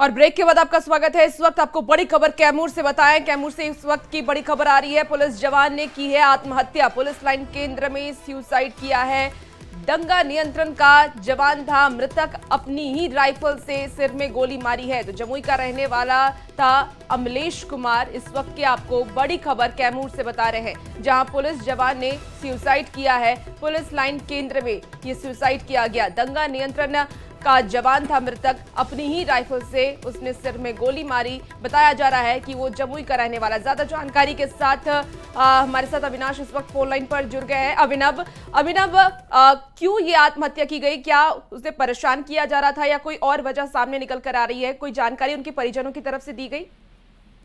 और ब्रेक के बाद आपका स्वागत है। इस वक्त आपको बड़ी खबर कैमूर से बताएं। कैमूर से इस वक्त की बड़ी खबर आ रही है। पुलिस जवान ने की है आत्महत्या। पुलिस लाइन केंद्र में सुसाइड किया है। दंगा नियंत्रण का जवान था मृतक, अपनी ही राइफल से सिर में गोली मारी है। तो जमुई का रहने वाला था अमलेश कुमार। इस वक्त की आपको बड़ी खबर कैमूर से बता रहे हैं, जहां पुलिस जवान ने सुसाइड किया है। पुलिस लाइन केंद्र में ये सुसाइड किया गया। दंगा नियंत्रण का जवान था मृतक, अपनी ही राइफल से उसने सिर में गोली मारी। बताया जा रहा है कि वो जमुई का रहने वाला। ज्यादा जानकारी के साथ हमारे साथ अविनाश इस वक्त फोन लाइन पर जुड़ गए हैं। अभिनव, क्यों ये आत्महत्या की गई? क्या उसे परेशान किया जा रहा था या कोई और वजह सामने निकल कर आ रही है? कोई जानकारी उनके परिजनों की तरफ से दी गई?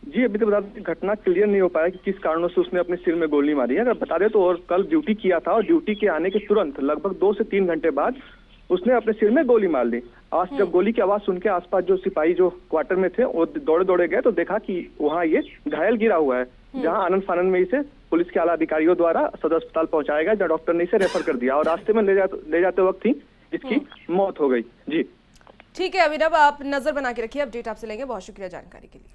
जी, अभी तो बता दें घटना क्लियर नहीं हो पाया कि किस कारणों से उसने अपने सिर में गोली मारी है। अगर बता दें तो और कल ड्यूटी किया था और ड्यूटी के आने के तुरंत लगभग 2 से 3 घंटे बाद उसने अपने सिर में गोली मार ली। आज जब गोली की आवाज सुन के आसपास जो सिपाही जो क्वार्टर में थे वो दौड़े गए तो देखा कि वहाँ ये घायल गिरा हुआ है, जहाँ आनंद फानंद में इसे पुलिस के आला अधिकारियों द्वारा सदर अस्पताल पहुंचाया गया, जहाँ डॉक्टर ने इसे रेफर कर दिया और रास्ते में ले जाते वक्त ही इसकी मौत हो गई। जी ठीक है अभिनव, आप नजर बना के रखिए, अपडेट आपसे लेंगे। बहुत शुक्रिया जानकारी के लिए।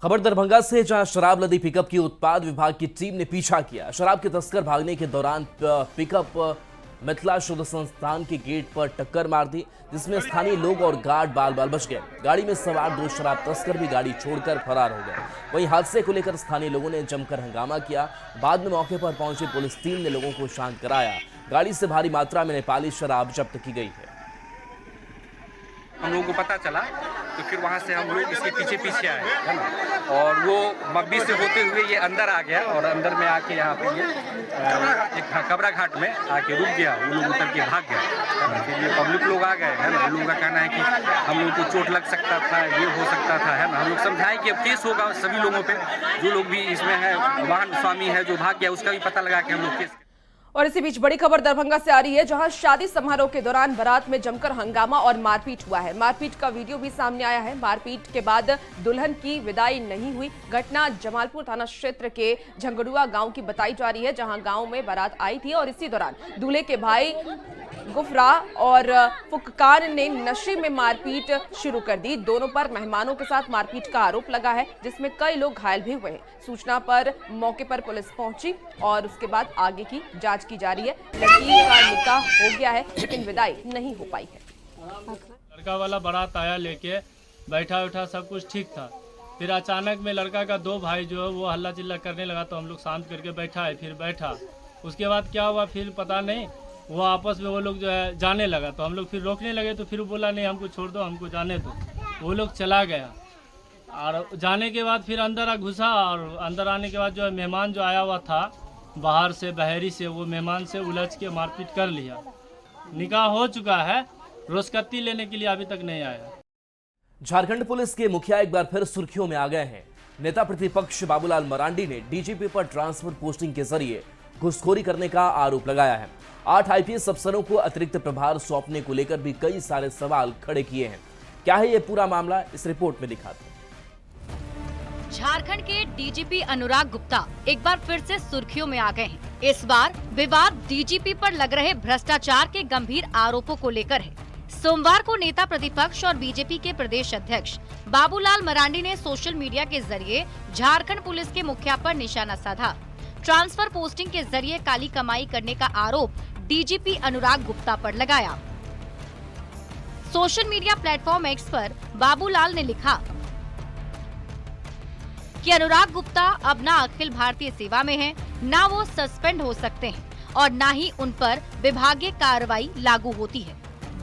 खबर दरभंगा से, जहां शराब लदी पिकअप की उत्पाद विभाग की टीम ने पीछा किया। शराब के तस्कर भागने के दौरान पिकअप मिथिला शोध संस्थान के गेट पर टक्कर मार दी, जिसमें स्थानीय लोग और गार्ड बाल बाल बच गए। गाड़ी में सवार 2 शराब तस्कर भी गाड़ी छोड़कर फरार हो गए। वहीं हादसे को लेकर स्थानीय लोगों ने जमकर हंगामा किया। बाद में मौके पर पहुंची पुलिस टीम ने लोगों को शांत कराया। गाड़ी से भारी मात्रा में नेपाली शराब जब्त की गई है। हम लोगों को पता चला तो फिर वहाँ से हम लोग इसके पीछे आए, है ना, और वो मब्बी से होते हुए ये अंदर आ गया और अंदर में आके यहाँ पे ये एक कबरा घाट में आके रुक गया। वो लोग उतर के भाग गया। फिर ये पब्लिक लोग आ गए, है ना। उन लोगों का कहना है कि हम लोगों को चोट लग सकता था, ये हो सकता था, है ना। हम लोग समझाएं कि अब केस होगा सभी लोगों पे, जो लोग भी इसमें है, वाहन स्वामी है जो भाग गया उसका भी पता लगा के हम लोग केस। और इसी बीच बड़ी खबर दरभंगा से आ रही है, जहां शादी समारोह के दौरान बारात में जमकर हंगामा और मारपीट हुआ है। मारपीट का वीडियो भी सामने आया है। मारपीट के बाद दुल्हन की विदाई नहीं हुई। घटना जमालपुर थाना क्षेत्र के झंगड़ुआ गांव की बताई जा रही है, जहां गांव में बारात आई थी और इसी दौरान दूल्हे के भाई गुफरा और फुक्कान ने नशे में मारपीट शुरू कर दी। दोनों पर मेहमानों के साथ मारपीट का आरोप लगा है, जिसमें कई लोग घायल भी हुए हैं। सूचना पर मौके पर पुलिस पहुंची और उसके बाद आगे की जांच की जा रही है। लड़की का निकाह हो गया है लेकिन विदाई नहीं हो पाई है। लड़का वाला बारात आया लेके, बैठा उठा सब कुछ ठीक था। फिर अचानक में लड़का का 2 भाई जो है वो हल्ला चिल्ला करने लगा, तो हम लोग शांत करके बैठा है। फिर बैठा, उसके बाद क्या हुआ फिर पता नहीं। वो आपस में वो लोग जो है जाने लगा, तो हम लोग फिर रोकने लगे, तो फिर वो बोला नहीं हमको छोड़ दो, हमको जाने दो। वो लोग चला गया और जाने के बाद फिर अंदर घुसा और अंदर आने के बाद जो है मेहमान जो आया हुआ था बाहर से बहरी से, वो मेहमान से उलझ के मारपीट कर लिया। निकाह हो चुका है, रोजकत्ती लेने के लिए अभी तक नहीं आया। झारखंड पुलिस के मुखिया एक बार फिर सुर्खियों में आ गए हैं। नेता प्रतिपक्ष बाबूलाल मरांडी ने डीजीपी पर ट्रांसफर पोस्टिंग के जरिए घुसखोरी करने का आरोप लगाया है। 8 आईपीएस अफसरों को अतिरिक्त प्रभार सौंपने को लेकर भी कई सारे सवाल खड़े किए हैं। क्या है ये पूरा मामला, इस रिपोर्ट में दिखाते हैं। झारखंड के डीजीपी अनुराग गुप्ता एक बार फिर से सुर्खियों में आ गए हैं। इस बार विवाद डीजीपी पर लग रहे भ्रष्टाचार के गंभीर आरोपों को लेकर है। सोमवार को नेता प्रतिपक्ष और बीजेपी के प्रदेश अध्यक्ष बाबूलाल मरांडी ने सोशल मीडिया के जरिए झारखंड पुलिस के मुखिया पर निशाना साधा। ट्रांसफर पोस्टिंग के जरिए काली कमाई करने का आरोप डीजीपी अनुराग गुप्ता पर लगाया। सोशल मीडिया प्लेटफॉर्म एक्स पर बाबूलाल ने लिखा कि अनुराग गुप्ता अब ना अखिल भारतीय सेवा में हैं, ना वो सस्पेंड हो सकते हैं और ना ही उन पर विभागीय कार्रवाई लागू होती है।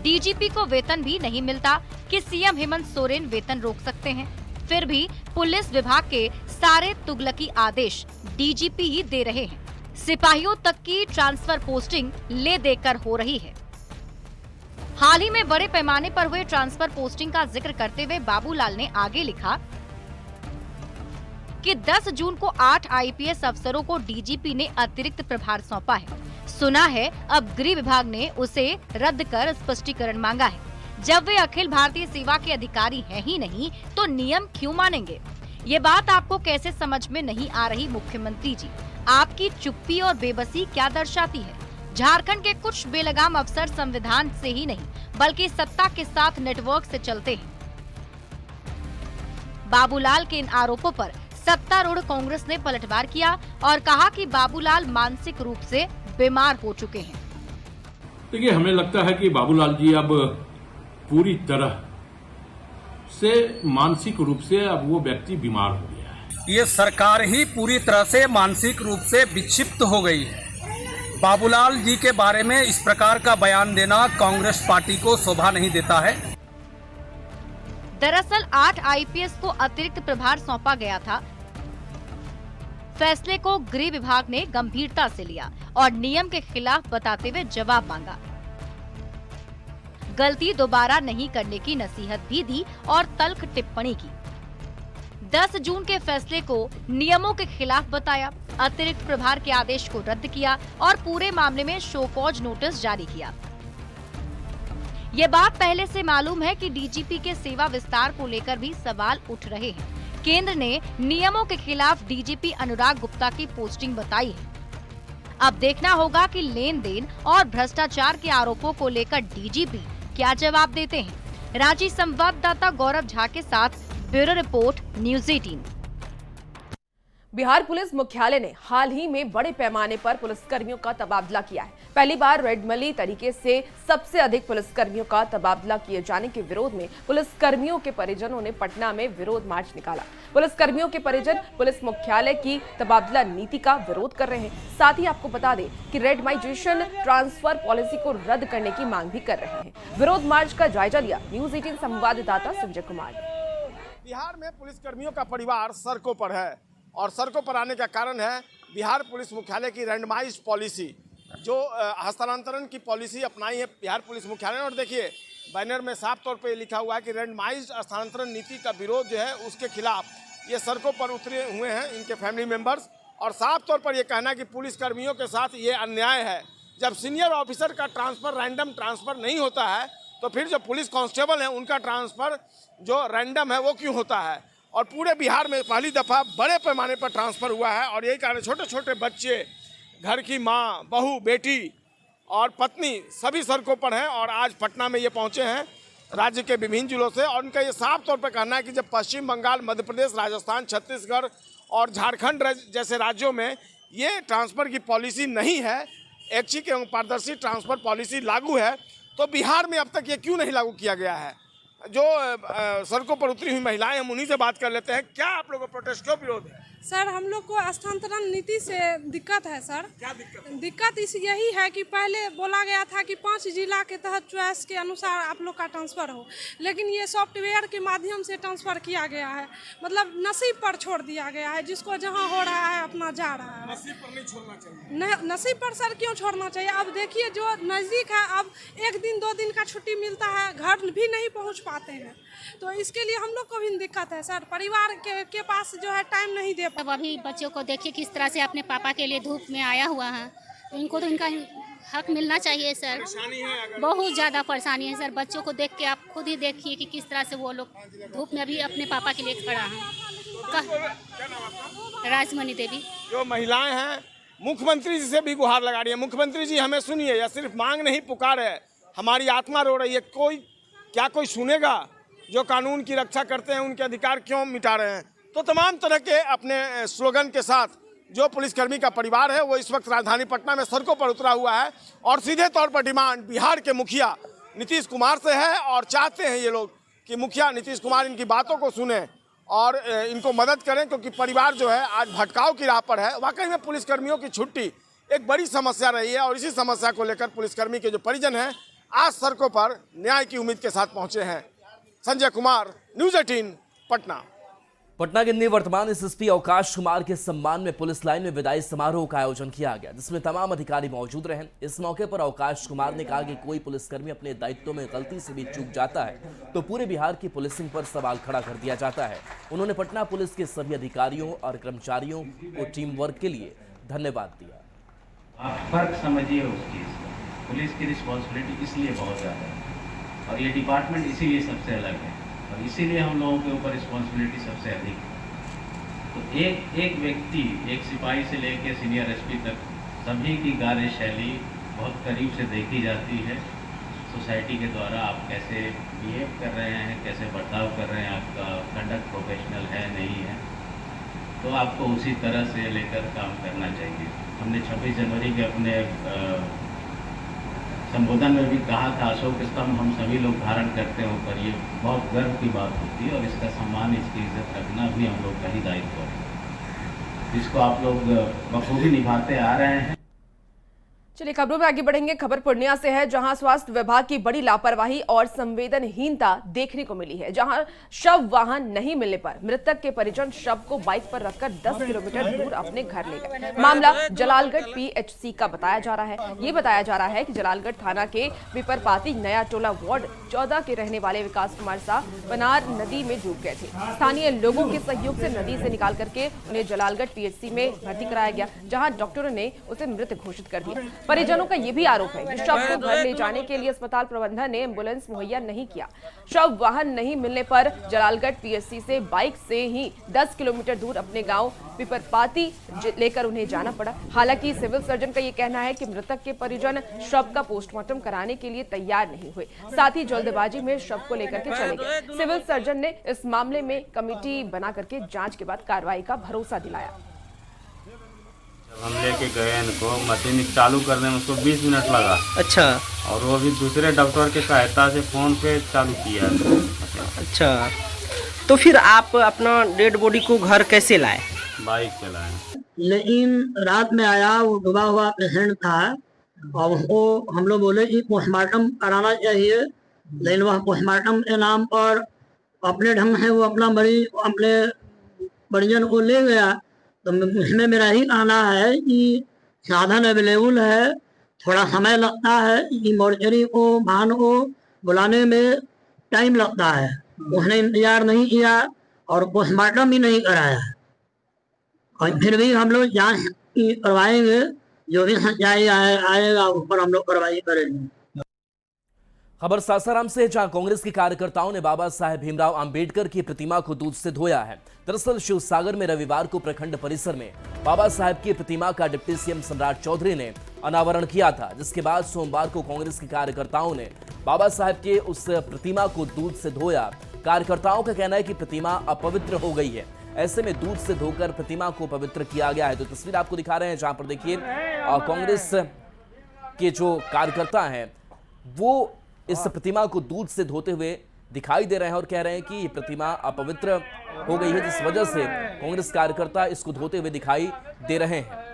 डीजीपी को वेतन भी नहीं मिलता कि सीएम हेमंत सोरेन वेतन रोक सकते हैं। फिर भी पुलिस विभाग के सारे तुगलकी आदेश डीजीपी ही दे रहे हैं। सिपाहियों तक की ट्रांसफर पोस्टिंग ले देकर हो रही है। हाल ही में बड़े पैमाने पर हुए ट्रांसफर पोस्टिंग का जिक्र करते हुए बाबूलाल ने आगे लिखा कि 10 जून को 8 आईपीएस अफसरों को डीजीपी ने अतिरिक्त प्रभार सौंपा है। सुना है अब गृह विभाग ने उसे रद्द कर स्पष्टीकरण मांगा है। जब वे अखिल भारतीय सेवा के अधिकारी हैं ही नहीं तो नियम क्यों मानेंगे? ये बात आपको कैसे समझ में नहीं आ रही मुख्यमंत्री जी? आपकी चुप्पी और बेबसी क्या दर्शाती है? झारखंड के कुछ बेलगाम अफसर संविधान से ही नहीं बल्कि सत्ता के साथ नेटवर्क से चलते हैं। बाबूलाल के इन आरोपों पर सत्तारूढ़ कांग्रेस ने पलटवार किया और कहा कि बाबूलाल मानसिक रूप से बीमार हो चुके हैं। देखिए, हमें लगता है कि बाबूलाल जी अब पूरी तरह से मानसिक रूप से अब वो व्यक्ति बीमार हो गया है। ये सरकार ही पूरी तरह से मानसिक रूप से विक्षिप्त हो गई है। बाबूलाल जी के बारे में इस प्रकार का बयान देना कांग्रेस पार्टी को शोभा नहीं देता है। दरअसल 8 आईपीएस को अतिरिक्त प्रभार सौंपा गया था। फैसले को गृह विभाग ने गंभीरता से लिया और नियम के खिलाफ बताते हुए जवाब मांगा। गलती दोबारा नहीं करने की नसीहत भी दी और तल्ख टिप्पणी की। 10 जून के फैसले को नियमों के खिलाफ बताया, अतिरिक्त प्रभार के आदेश को रद्द किया और पूरे मामले में शो कॉज नोटिस जारी किया। ये बात पहले से मालूम है कि डीजीपी के सेवा विस्तार को लेकर भी सवाल उठ रहे हैं। केंद्र ने नियमों के खिलाफ डीजीपी अनुराग गुप्ता की पोस्टिंग बताई है। अब देखना होगा कि लेन देन और भ्रष्टाचार के आरोपों को लेकर डीजीपी क्या जवाब देते हैं। रांची संवाददाता गौरव झा के साथ bureau report, news 18। Bihar police मुख्यालय ने हाल ही में बड़े पैमाने पर पुलिसकर्मियों का तबादला किया है। पहली बार रेडमली तरीके से सबसे अधिक पुलिसकर्मियों का तबादला किए जाने के विरोध में पुलिसकर्मियों के परिजनों ने पटना में विरोध मार्च निकाला। पुलिसकर्मियों के परिजन पुलिस मुख्यालय की तबादला नीति का विरोध कर रहे हैं। साथ ही आपको बता दें कि रेडमाइजेशन ट्रांसफर पॉलिसी को रद्द करने की मांग भी कर रहे हैं। विरोध मार्च का जायजा लिया न्यूज़ 18 संवाददाता संजय कुमार ने। बिहार में पुलिसकर्मियों का परिवार सड़कों पर है और सड़कों पर आने का कारण है बिहार पुलिस मुख्यालय की रैंडमाइज्ड पॉलिसी, जो हस्तांतरण की पॉलिसी अपनाई है बिहार पुलिस मुख्यालय ने। और देखिए, बैनर में साफ तौर पे लिखा हुआ है कि रैंडमाइज्ड हस्तांतरण नीति का विरोध जो है उसके खिलाफ ये सड़कों पर उतरे हुए हैं इनके फैमिली मेंबर्स। और साफ तौर पर ये कहना है कि पुलिसकर्मियों के साथ ये अन्याय है। जब सीनियर ऑफिसर का ट्रांसफर रैंडम ट्रांसफर नहीं होता है तो फिर जो पुलिस कांस्टेबल हैं उनका ट्रांसफर जो रैंडम है वो क्यों होता है। और पूरे बिहार में पहली दफ़ा बड़े पैमाने पर ट्रांसफ़र हुआ है। और यही कारण छोटे छोटे बच्चे, घर की माँ, बहू, बेटी और पत्नी सभी सड़कों पर हैं। और आज पटना में ये पहुँचे हैं राज्य के विभिन्न जिलों से। और उनका ये साफ तौर पर कहना है कि जब पश्चिम बंगाल, मध्य प्रदेश, राजस्थान, छत्तीसगढ़ और झारखंड जैसे राज्यों में ये ट्रांसफ़र की पॉलिसी नहीं है, ऐच्छिक एवं पारदर्शी ट्रांसफ़र पॉलिसी लागू है, तो बिहार में अब तक ये क्यों नहीं लागू किया गया है। जो सड़कों पर उतरी हुई महिलाएं, हम उन्हीं से बात कर लेते हैं। क्या आप लोगों को प्रोटेस्ट क्यों विरोध है? सर, हम लोग को स्थानांतरण नीति से दिक्कत है सर। क्या दिक्कत है? दिक्कत यही है कि पहले बोला गया था कि 5 जिला के तहत चॉइस के अनुसार आप लोग का ट्रांसफ़र हो, लेकिन ये सॉफ्टवेयर के माध्यम से ट्रांसफ़र किया गया है। मतलब नसीब पर छोड़ दिया गया है, जिसको जहां हो रहा है अपना जा रहा है। नसीब पर नहीं छोड़ना चाहिए। नसीब पर सर क्यों छोड़ना चाहिए? अब देखिए, जो नज़दीक है, अब 1 दिन 2 दिन का छुट्टी मिलता है, घर भी नहीं पहुँच पाते हैं, तो इसके लिए हम लोग को भी दिक्कत है सर। परिवार के पास जो है टाइम नहीं दे। अब अभी बच्चों को देखिए किस तरह से अपने पापा के लिए धूप में आया हुआ है, तो इनको तो इनका हक मिलना चाहिए सर। बहुत ज़्यादा परेशानी है सर। बच्चों को देख के आप खुद ही देखिए कि किस तरह से वो लोग धूप में अभी अपने पापा के लिए खड़ा है। राजमणि देवी। जो महिलाएं हैं मुख्यमंत्री जी से भी गुहार लगा रही है, मुख्यमंत्री जी हमें सुनिए। या सिर्फ मांग नहीं, पुकार है। हमारी आत्मा रो रही है। कोई सुनेगा? जो कानून की रक्षा करते हैं उनके अधिकार क्यों मिटा रहे हैं? तो तमाम तरह के अपने स्लोगन के साथ जो पुलिसकर्मी का परिवार है वो इस वक्त राजधानी पटना में सड़कों पर उतरा हुआ है। और सीधे तौर पर डिमांड बिहार के मुखिया नीतीश कुमार से है। और चाहते हैं ये लोग कि मुखिया नीतीश कुमार इनकी बातों को सुने और इनको मदद करें, क्योंकि परिवार जो है आज भटकाव की राह पर है। वाकई में पुलिसकर्मियों की छुट्टी एक बड़ी समस्या रही है। और इसी समस्या को लेकर पुलिसकर्मी के जो परिजन हैं आज सड़कों पर न्याय की उम्मीद के साथ पहुंचे हैं। संजय कुमार, न्यूज़ 18 पटना। पटना के निवर्तमान एसएसपी अवकाश कुमार के सम्मान में पुलिस लाइन में विदाई समारोह का आयोजन किया गया, जिसमें तमाम अधिकारी मौजूद रहे। इस मौके पर अवकाश कुमार ने कहा कि कोई पुलिसकर्मी अपने दायित्व में गलती से भी चूक जाता है तो पूरे बिहार की पुलिसिंग पर सवाल खड़ा कर दिया जाता है। उन्होंने पटना पुलिस के सभी अधिकारियों और कर्मचारियों को टीम वर्क के लिए धन्यवाद दिया। आप फर्क समझिए उसकी, पुलिस की रिस्पॉन्सिबिलिटी इसलिए बहुत ज़्यादा है और ये डिपार्टमेंट इसीलिए सबसे अलग है और इसीलिए हम लोगों के ऊपर रिस्पॉन्सिबिलिटी सबसे अधिक है। तो एक व्यक्ति, एक सिपाही से लेकर सीनियर एसपी तक सभी की कार्यशैली बहुत करीब से देखी जाती है सोसाइटी के द्वारा। आप कैसे बिहेव कर रहे हैं, कैसे बर्ताव कर रहे हैं, आपका कंडक्ट प्रोफेशनल है नहीं है, तो आपको उसी तरह से लेकर काम करना चाहिए। हमने 26 जनवरी के अपने संबोधन में भी कहा था, अशोक स्तंभ हम सभी लोग धारण करते हैं ऊपर, ये बहुत गर्व की बात होती है और इसका सम्मान, इसकी इज्जत रखना भी हम लोग का ही दायित्व है, जिसको आप लोग बखूबी निभाते आ रहे हैं। चलिए खबरों में आगे बढ़ेंगे। खबर पूर्णिया से है, जहां स्वास्थ्य विभाग की बड़ी लापरवाही और संवेदनहीनता देखने को मिली है। जहां शव वाहन नहीं मिलने पर मृतक के परिजन शव को बाइक पर रखकर 10 किलोमीटर दूर अपने घर ले गए। मामला जलालगढ़ पीएचसी का बताया जा रहा है। ये बताया जा रहा है कि जलालगढ़ थाना के पिपरपाती नया टोला वार्ड 14 के रहने वाले विकास कुमार साह पनार नदी में डूब गए थे। स्थानीय लोगों के सहयोग से नदी से निकाल करके उन्हें जलालगढ़ पीएचसी में भर्ती कराया गया, जहाँ डॉक्टरों ने उसे मृत घोषित कर दिया। परिजनों का यह भी आरोप है कि शव को घर ले जाने के लिए अस्पताल प्रबंधन ने एम्बुलेंस मुहैया नहीं किया। शव वाहन नहीं मिलने पर जलालगढ़ पीएचसी से बाइक से ही 10 किलोमीटर दूर अपने गांव पिपरपाती लेकर उन्हें जाना पड़ा। हालांकि सिविल सर्जन का यह कहना है कि मृतक के परिजन शव का पोस्टमार्टम कराने के लिए तैयार नहीं हुए, साथ ही जल्दबाजी में शव को लेकर के चले गए। सिविल सर्जन ने इस मामले में कमेटी बना करके जांच के बाद कार्रवाई का भरोसा दिलाया। हम लेके गए इनको, मशीन चालू करने में उसको 20 मिनट लगा। अच्छा। और वो भी दूसरे डॉक्टर की सहायता से फ़ोन पे चालू किया। अच्छा, तो फिर आप अपना डेड बॉडी को घर कैसे लाए? बाइक से लाए। लेकिन रात में आया, वो डूबा हुआ पेशेंट था और वो हम लोग बोले कि पोस्टमार्टम कराना चाहिए, लेकिन वह पोस्टमार्टम के नाम पर अपने ढंग से वो अपना मरीज अपने परिजन को ले गया। तो इसमें मेरा ही कहना है कि साधन अवेलेबल है, थोड़ा समय लगता है कि मोर्चरी को वाहन को बुलाने में टाइम लगता है, उसने इंतजार नहीं किया और पोस्टमार्टम भी नहीं कराया। और फिर भी हम लोग जांच करवाएंगे, जो भी सच्चाई आएगा उस पर हम लोग कार्रवाई करेंगे। खबर सासाराम से, जहां कांग्रेस के कार्यकर्ताओं ने बाबा साहेब भीमराव अंबेडकर की प्रतिमा को दूध से धोया है। दरअसल शिवसागर में रविवार को प्रखंड परिसर में बाबा साहेब की प्रतिमा का डिप्टी सीएम सम्राट चौधरी ने अनावरण किया था, जिसके बाद सोमवार को कांग्रेस के कार्यकर्ताओं ने बाबा साहेब के उस प्रतिमा को दूध से धोया। कार्यकर्ताओं का कहना है कि प्रतिमा अपवित्र हो गई है, ऐसे में दूध से धोकर प्रतिमा को पवित्र किया गया है। तो तस्वीर आपको दिखा रहे हैं, जहां पर देखिए कांग्रेस के जो कार्यकर्ता हैं वो इस प्रतिमा को दूध से धोते हुए दिखाई दे रहे हैं और कह रहे हैं कि ये प्रतिमा अपवित्र हो गई है, जिस वजह से कांग्रेस कार्यकर्ता इसको धोते हुए दिखाई दे रहे हैं।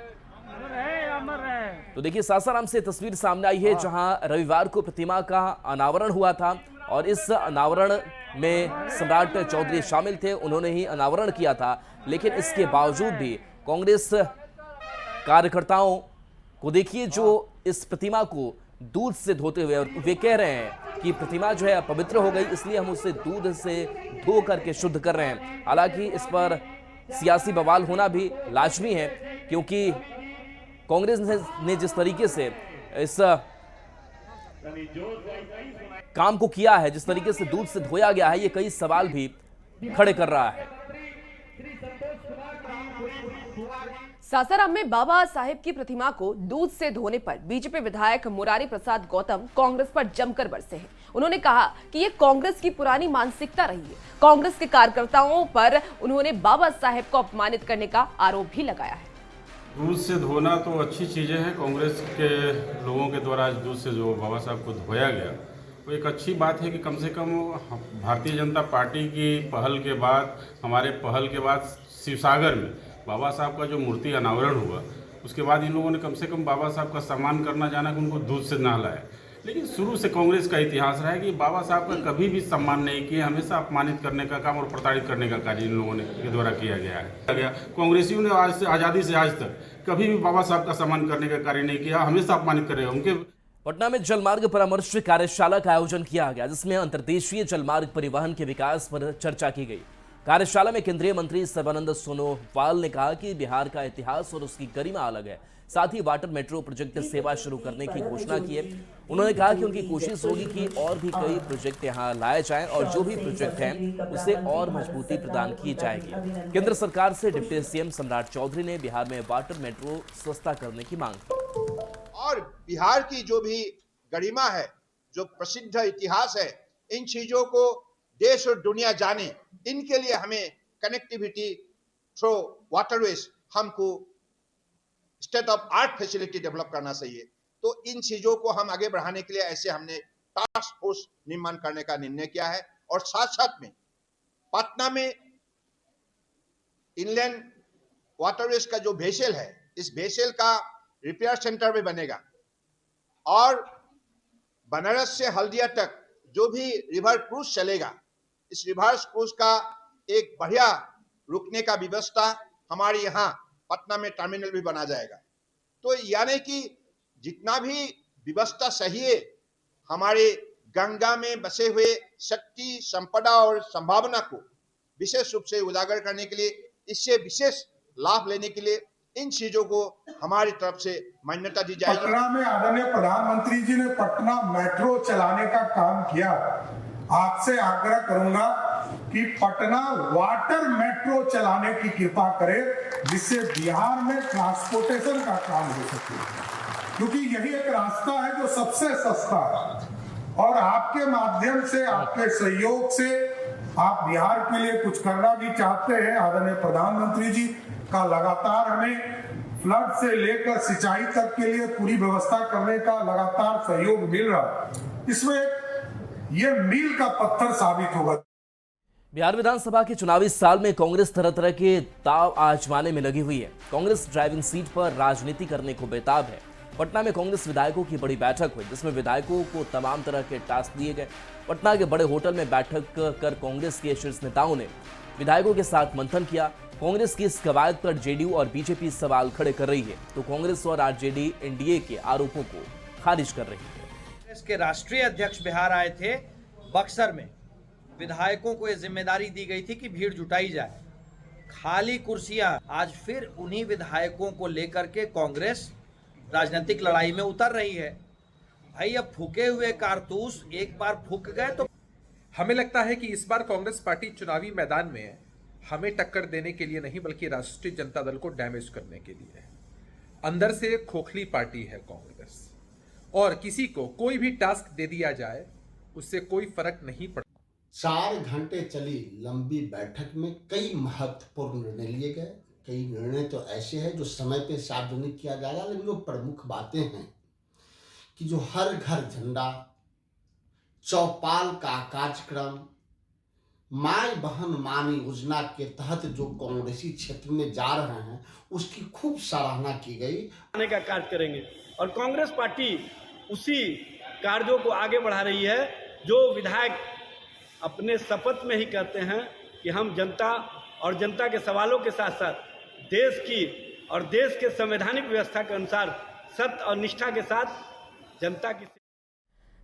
तो देखिए सासाराम से तस्वीर सामने आई है, जहां रविवार को प्रतिमा का अनावरण हुआ था और इस अनावरण में सम्राट चौधरी शामिल थे, उन्होंने ही अनावरण किया था। लेकिन इसके बावजूद भी कांग्रेस कार्यकर्ताओं को देखिए जो इस प्रतिमा को दूध से धोते हुए, और वे कह रहे हैं कि प्रतिमा जो है पवित्र हो गई, इसलिए हम उसे दूध से धो करके शुद्ध कर रहे हैं। हालांकि इस पर सियासी बवाल होना भी लाजमी है, क्योंकि कांग्रेस ने जिस तरीके से इस काम को किया है, जिस तरीके से दूध से धोया गया है, ये कई सवाल भी खड़े कर रहा है। सासाराम में बाबा साहेब की प्रतिमा को दूध से धोने पर बीजेपी विधायक मुरारी प्रसाद गौतम कांग्रेस पर जमकर बरसे हैं। उन्होंने कहा कि ये कांग्रेस की पुरानी मानसिकता रही है। कांग्रेस के कार्यकर्ताओं पर उन्होंने बाबा साहेब को अपमानित करने का आरोप भी लगाया है। दूध से धोना तो अच्छी चीज़ें हैं, कांग्रेस के लोगों के द्वारा आज दूध से जो बाबा साहब को धोया गया वो एक अच्छी बात है कि कम से कम भारतीय जनता पार्टी की पहल के बाद, हमारे पहल के बाद शिवसागर में बाबा साहब का जो मूर्ति अनावरण हुआ, उसके बाद इन लोगों ने कम से कम बाबा साहब का सम्मान करना जाना कि उनको दूध से नहलाया। लेकिन शुरू से कांग्रेस का इतिहास रहा है कि बाबा साहब का कभी भी सम्मान नहीं किया, हमेशा अपमानित करने का काम और प्रताड़ित करने का कार्य इन लोगों ने के द्वारा किया गया है। कांग्रेसियों ने आज से आज़ादी से आज तक कभी भी बाबा साहब का सम्मान करने का कार्य नहीं किया, हमेशा अपमानित करेगा उनके। पटना में जलमार्ग परामर्श कार्यशाला का आयोजन किया गया, जिसमें अंतर्देशीय जलमार्ग परिवहन के विकास पर चर्चा की गई। कार्यशाला में केंद्रीय मंत्री सर्बानंद सोनोवाल ने कहा कि बिहार का इतिहास और उसकी गरिमा अलग है। साथ ही वाटर मेट्रो प्रोजेक्ट सेवा शुरू करने की घोषणा की है। उन्होंने कहा कि उनकी कोशिश होगी कि और भी कई प्रोजेक्ट यहां लाए जाएं और जो भी प्रोजेक्ट हैं उसे और मजबूती प्रदान की जाएगी। केंद्र सरकार से डिप्टी सीएम सम्राट चौधरी ने बिहार में वाटर मेट्रो सस्ता करने की मांग की। और बिहार की जो भी गरिमा है, जो प्रसिद्ध इतिहास है, इन चीजों को देश और दुनिया जाने, इनके लिए हमें कनेक्टिविटी थ्रू वाटरवेज, हमको state of art facility develop करना चाहिए। तो इन चीजों को हम आगे बढ़ाने के लिए ऐसे हमने टास्क फोर्स निर्माण करने का निर्णय किया है। और साथ साथ में पटना में इनलैंड वाटरवेज का जो वेसल है, इस वेसल का रिपेयर सेंटर भी बनेगा। और बनारस से हल्दिया तक जो भी रिवर क्रूज चलेगा, इस रिवर क्रूज का एक बढ़िया रुकने का व्यवस्था हमारे यहाँ पटना में टर्मिनल भी बना जाएगा। तो यानी कि जितना भी व्यवस्था सही है, हमारे गंगा में बसे हुए शक्ति, संपदा और संभावना को विशेष रूप से उजागर करने के लिए, इससे विशेष लाभ लेने के लिए इन चीजों को हमारी तरफ से मान्यता दी जाएगी। पटना में आदरणीय प्रधानमंत्री जी ने पटना मेट्रो चलाने का काम किया। आपसे आग्रह करूंगा कि पटना वाटर मेट्रो चलाने की कृपा करे, जिससे बिहार में ट्रांसपोर्टेशन का काम हो सके, क्योंकि यही एक रास्ता है जो सबसे सस्ता है। और आपके माध्यम से, आपके सहयोग से आप बिहार के लिए कुछ करना भी चाहते हैं। आदरणीय प्रधानमंत्री जी का लगातार हमें फ्लड से लेकर सिंचाई तक के लिए पूरी व्यवस्था करने का लगातार सहयोग मिल रहा है। इसमें ये मील का पत्थर साबित होगा। बिहार विधानसभा के चुनावी साल में कांग्रेस तरह तरह के दाव आजमाने में लगी हुई है। कांग्रेस ड्राइविंग सीट पर राजनीति करने को बेताब है। पटना में कांग्रेस विधायकों की बड़ी बैठक हुई, जिसमें विधायकों को तमाम तरह के टास्क दिए गए। पटना के बड़े होटल में बैठक कर कांग्रेस के शीर्ष नेताओं ने विधायकों के साथ मंथन किया। कांग्रेस की इस कवायद पर जेडीयू और बीजेपी सवाल खड़े कर रही है, तो कांग्रेस और आरजेडी एनडीए के आरोपों को खारिज कर रही है। कांग्रेस के राष्ट्रीय अध्यक्ष बिहार आए थे। बक्सर में विधायकों को यह जिम्मेदारी दी गई थी कि भीड़ जुटाई जाए, खाली कुर्सियां। आज फिर उन्हीं विधायकों को लेकर के कांग्रेस राजनीतिक लड़ाई में उतर रही है। भाई, अब फूके हुए कारतूस एक बार फूक गए तो हमें लगता है कि इस बार कांग्रेस पार्टी चुनावी मैदान में है, हमें टक्कर देने के लिए नहीं, बल्कि राष्ट्रीय जनता दल को डैमेज करने के लिए है। अंदर से एक खोखली पार्टी है कांग्रेस, और किसी को कोई भी टास्क दे दिया जाए उससे कोई फर्क नहीं पड़ता। 4 घंटे चली लंबी बैठक में कई महत्वपूर्ण निर्णय लिए गए। कई निर्णय तो ऐसे हैं जो समय पे सार्वजनिक किया जाएगा, लेकिन जो प्रमुख बातें हैं कि जो हर घर झंडा, चौपाल का कार्यक्रम, माई बहन मान योजना के तहत जो कांग्रेसी क्षेत्र में जा रहे हैं, उसकी खूब सराहना की गई। आने का कार्य करेंगे और कांग्रेस पार्टी उसी कार्यों को आगे बढ़ा रही है जो विधायक अपने शपथ में ही कहते हैं कि हम जनता और जनता के सवालों के साथ साथ देश की और देश के संवैधानिक व्यवस्था के अनुसार सत्य और निष्ठा के साथ जनता की।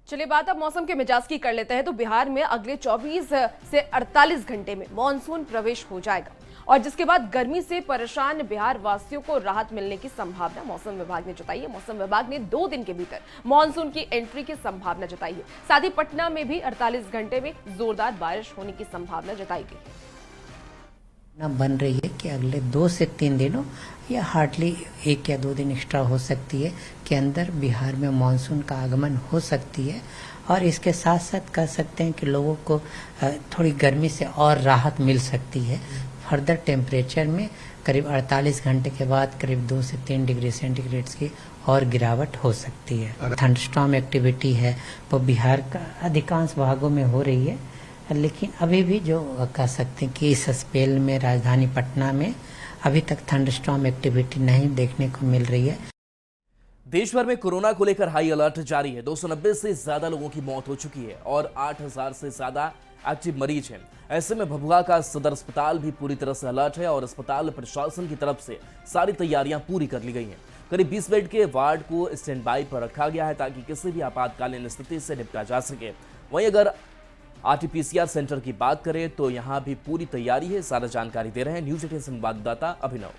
चलिए बात अब मौसम के मिजाज की कर लेते हैं। तो बिहार में अगले 24 से 48 घंटे में मानसून प्रवेश हो जाएगा, और जिसके बाद गर्मी से परेशान बिहार वासियों को राहत मिलने की संभावना मौसम विभाग ने जताई है। मौसम विभाग ने 2 दिन के भीतर मानसून की एंट्री की संभावना जताई है। साथ ही पटना में भी 48 घंटे में जोरदार बारिश होने की संभावना जताई गई है। बन रही है कि अगले 2 से 3 दिनों या हार्डली 1 या 2 दिन एक्स्ट्रा हो सकती है के अंदर बिहार में मानसून का आगमन हो सकती है। और इसके साथ साथ कह सकते हैं कि लोगों को थोड़ी गर्मी से और राहत मिल सकती है। फर्दर टेम्परेचर में करीब 48 घंटे के बाद करीब 2 से 3 डिग्री सेंटीग्रेड की और गिरावट हो सकती है। थंडरस्टॉर्म एक्टिविटी है वो बिहार का अधिकांश भागों में हो रही है, लेकिन अभी भी जो कह सकते हैं कि इस स्पेल में राजधानी पटना में अभी तक थंडरस्टॉर्म एक्टिविटी नहीं देखने को मिल रही है। देश भर में कोरोना को लेकर हाई अलर्ट जारी है। 290 से ज्यादा लोगों की मौत हो चुकी है और 8000 से ज्यादा एक्टिव मरीज हैं। ऐसे में भभुआ का सदर अस्पताल भी पूरी तरह से अलर्ट है और अस्पताल प्रशासन की तरफ से सारी तैयारियां पूरी कर ली गई हैं। करीब 20 बेड के वार्ड को स्टैंड बाई पर रखा गया है ताकि किसी भी आपातकालीन स्थिति से निपटा जा सके। वहीं अगर RT-PCR सेंटर की बात करें तो यहां भी पूरी तैयारी है। सारा जानकारी दे रहे हैं न्यूज 18 संवाददाता अभिनव।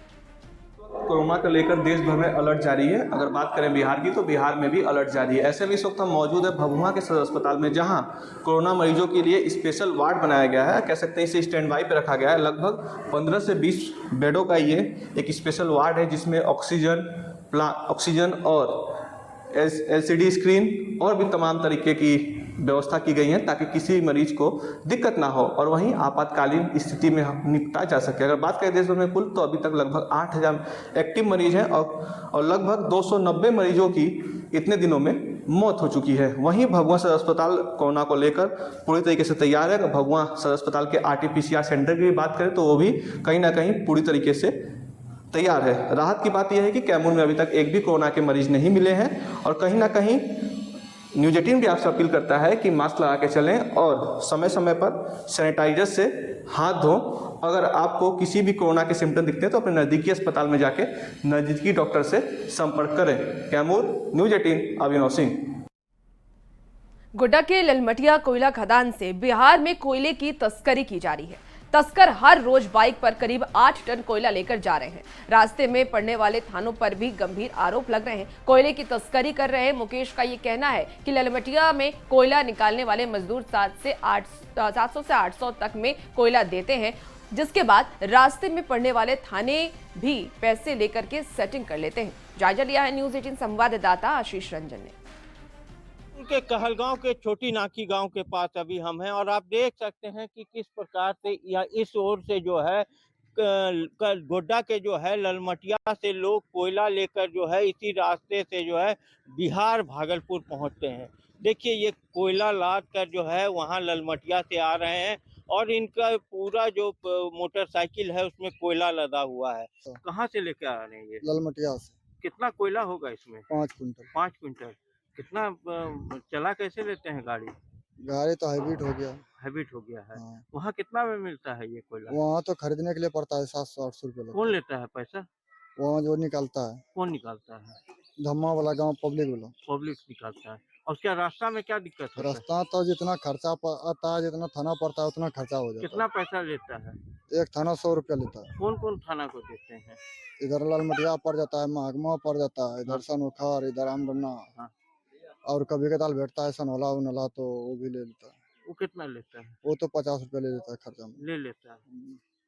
कोरोना को लेकर देश भर में अलर्ट जारी है। अगर बात करें बिहार की तो बिहार में भी अलर्ट जारी है। ऐसे में इस वक्त हम मौजूद है भभुआ के सदर अस्पताल में, जहां कोरोना मरीजों के लिए स्पेशल वार्ड बनाया गया है। कह सकते हैं इसे स्टैंड बाई पे रखा गया है। लगभग 15 से 20 बेडों का ये एक स्पेशल वार्ड है जिसमें ऑक्सीजन, ऑक्सीजन और LCD स्क्रीन और भी तमाम तरीके की व्यवस्था की गई है ताकि किसी मरीज को दिक्कत ना हो और वहीं आपातकालीन स्थिति में निपटा जा सके। अगर बात करें देश भर में कुल, तो अभी तक लगभग 8000 एक्टिव मरीज हैं और लगभग 290 मरीजों की इतने दिनों में मौत हो चुकी है। वहीं भभुआ सदर अस्पताल कोरोना को लेकर पूरी तरीके से तैयार है। भभुआ सदर अस्पताल के RT-PCR सेंटर की भी बात करें तो वो भी कहीं ना कहीं पूरी तरीके से तैयार है। राहत की बात यह है कि कैमूर में अभी तक एक भी कोरोना के मरीज नहीं मिले हैं और कहीं ना कहीं न्यूज 18 भी आपसे अपील करता है कि मास्क लगा के चलें और समय समय पर सैनिटाइजर से हाथ धों। अगर आपको किसी भी कोरोना के सिम्टम दिखते हैं तो अपने नज़दीकी अस्पताल में जाके नज़दीकी डॉक्टर से संपर्क करें। कैमूर, न्यूज 18, अभिनव सिंह। गोड्डा के ललमटिया कोयला खदान से बिहार में कोयले की तस्करी की जा रही है। तस्कर हर रोज बाइक पर करीब 8 टन कोयला लेकर जा रहे हैं। रास्ते में पड़ने वाले थानों पर भी गंभीर आरोप लग रहे हैं। कोयले की तस्करी कर रहे हैं मुकेश का ये कहना है कि ललमटिया में कोयला निकालने वाले मजदूर 700 से 800 तक में कोयला देते हैं, जिसके बाद रास्ते में पड़ने वाले थाने भी पैसे लेकर के सेटिंग कर लेते हैं। जायजा लिया है न्यूज 18 संवाददाता आशीष रंजन ने। के कहलगांव के छोटी नाकी गांव के पास अभी हम हैं और आप देख सकते हैं कि किस प्रकार से या इस ओर से जो है गोड्डा के जो है ललमटिया से लोग कोयला लेकर जो है इसी रास्ते से जो है बिहार भागलपुर पहुंचते हैं। देखिए ये कोयला लाद कर जो है वहां ललमटिया से आ रहे हैं और इनका पूरा जो मोटरसाइकिल है उसमें कोयला लदा हुआ है। कहाँ से लेकर आ रहे हैं ये? ललमटिया से। कितना कोयला होगा इसमें? 5 क्विंटल। 5 क्विंटल। कितना चला कैसे लेते हैं गाड़ी? गाड़ी तो हैबिट हो गया। हैबिट हो गया है। वहाँ कितना में मिलता है ये कोयला? वहाँ तो खरीदने के लिए पड़ता है 700-800 रुपये। कौन लेता है पैसा? वहाँ जो निकालता है। कौन निकालता है? धम्मा वाला गांव पब्लिक वाला। पब्लिक निकालता है। और क्या रास्ता में क्या दिक्कत है? रास्ता तो जितना खर्चा आता है, जितना थाना पड़ता है उतना खर्चा हो जाता है। कितना पैसा लेता है? एक थाना 100 रुपया लेता है। कौन कौन थाना को देते हैं? इधर ललमटिया पड़ जाता है, महकमा पड़ जाता है, इधर सनोखर, इधर आमडन्ना और कभी कदाल बैठता है सनोला उनला तो वो भी ले लेता है। वो कितना लेता है? वो तो 50 रुपया ले लेता है खर्चा में। ले लेता है।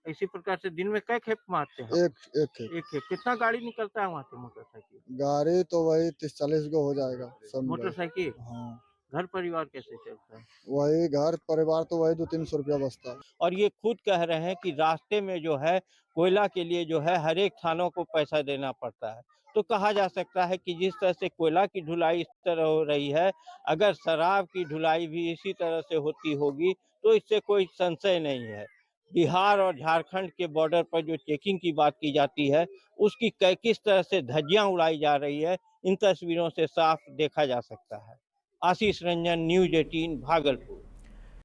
इसी प्रकार से दिन में कई खेप मारते हैं? एक खेप। कितना गाड़ी निकलता है वहाँ से मोटरसाइकिल? गाड़ी तो वही 30-40 गो हो जाएगा सब। मोटरसाइकिल? हाँ। घर परिवार कैसे चलता है? वही घर परिवार तो वही 200-300 रुपया बचता है। और ये खुद कह रहे हैं कि रास्ते में जो है कोयला के लिए जो है हर एक थानों को पैसा देना पड़ता है। तो कहा जा सकता है कि जिस तरह से कोयला की ढुलाई इस तरह हो रही है, अगर शराब की ढुलाई भी इसी तरह से होती होगी तो इससे कोई संशय नहीं है। बिहार और झारखंड के बॉर्डर पर जो चेकिंग की बात की जाती है उसकी किस तरह से धज्जियां उड़ाई जा रही है, इन तस्वीरों से साफ देखा जा सकता है। आशीष रंजन, न्यूज 18, भागलपुर।